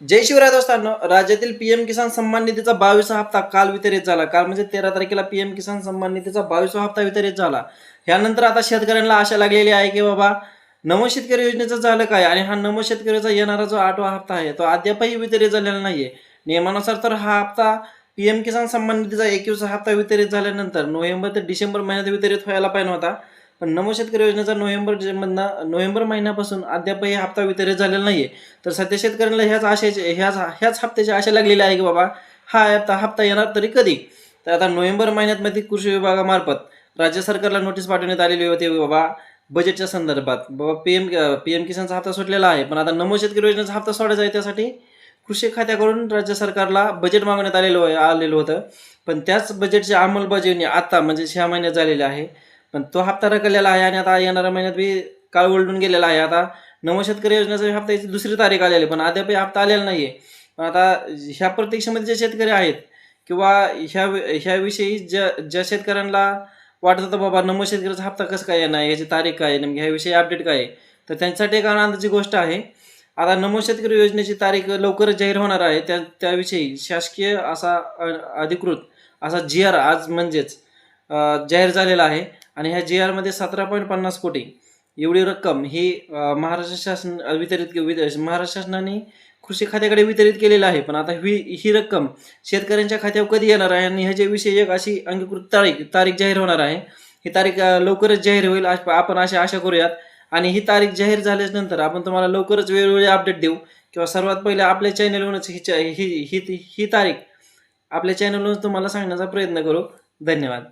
जय शिवराय दोस्तांनो, राज्यातील पीएम किसान सन्मान निधीचा 22वा हप्ता काल वितरित झाला. काल म्हणजे 13 तारखेला पीएम किसान सन्मान निधीचा 22वा हप्ता वितरित झाला. यानंतर आता शेतकऱ्यांना आशा लागलेली आहे की बाबा नमो शेतकरी योजनेचं झालं काय, आणि हा नमो शेतकरीचा येणारा जो 8वा हप्ता आहे तो अद्यापही वितरित झालेला नाहीये. नियमानुसार तर हा हप्ता पीएम किसान सन्मान निधीचा 21वा हप्ता वितरित झाल्यानंतर नोव्हेंबर ते डिसेंबर महिन्यात वितरित व्हायला पाहिजे होता. पण नमो शेतकरी योजनेचा नोव्हेंबर महिन्यापासून अद्यापही हप्ता वितरित झालेला नाहीये. तर सध्या शेतकऱ्यांना ह्याच हप्त्याची आशा लागलेली आहे की बाबा हा हप्ता येणार तरी कधी. तर आता नोव्हेंबर महिन्यात कृषी विभागामार्फत राज्य सरकारला नोटीस पाठवण्यात आलेली होती बाबा बजेटच्या संदर्भात. बाबा पीएम किसानचा हप्ता सुटलेला आहे, पण आता नमो शेतकरी योजनेचा हप्ता सोडायचा आहे. त्यासाठी कृषी खात्याकडून राज्य सरकारला बजेट मागण्यात आलेलं होतं. पण त्याच बजेटची अंमलबजावणी आता म्हणजे ह्या महिन्यात झालेली आहे. पण तो हप्ता रखडलेला आहे आणि आता येणाऱ्या महिन्यात बी काळ ओलटून गेलेला आहे. आता नमो शेतकरी योजनेचा हप्त्याची 2री तारीख आलेली, पण अद्यापही हप्ता आलेला नाहीये. पण आता ह्या प्रतीक्षेमध्ये जे शेतकरी आहेत किंवा ह्याविषयी ज्या शेतकऱ्यांना वाटत होतं बाबा नमो शेतकऱ्याचा हप्ता कसं काय येणार, याची तारीख काय आहे, नेमकी ह्याविषयी अपडेट काय आहे, तर त्यांच्यासाठी एक आनंदाची गोष्ट आहे. आता नमो शेतकरी योजनेची तारीख लवकरच जाहीर होणार आहे. त्याविषयी शासकीय असा अधिकृत असा GR आज म्हणजेच जाहीर झालेला आहे. आणि ह्या GRमध्ये 17.50 कोटी एवढी रक्कम ही महाराष्ट्र शासनाने कृषी खात्याकडे वितरित केलेलं आहे. पण आता ही रक्कम शेतकऱ्यांच्या खात्यावर कधी येणार आहे आणि ह्याच्याविषयी एक अशी अंगीकृत तारीख जाहीर होणार आहे. ही तारीख लवकरच जाहीर होईल आपण अशी आशा करूयात. आणि ही तारीख जाहीर झाल्यानंतर आपण तुम्हाला लवकरच वेळोवेळी अपडेट देऊ, किंवा सर्वात पहिले आपल्या चॅनलवरूनच ही तारीख आपल्या चॅनलवरून तुम्हाला सांगण्याचा प्रयत्न करू. धन्यवाद.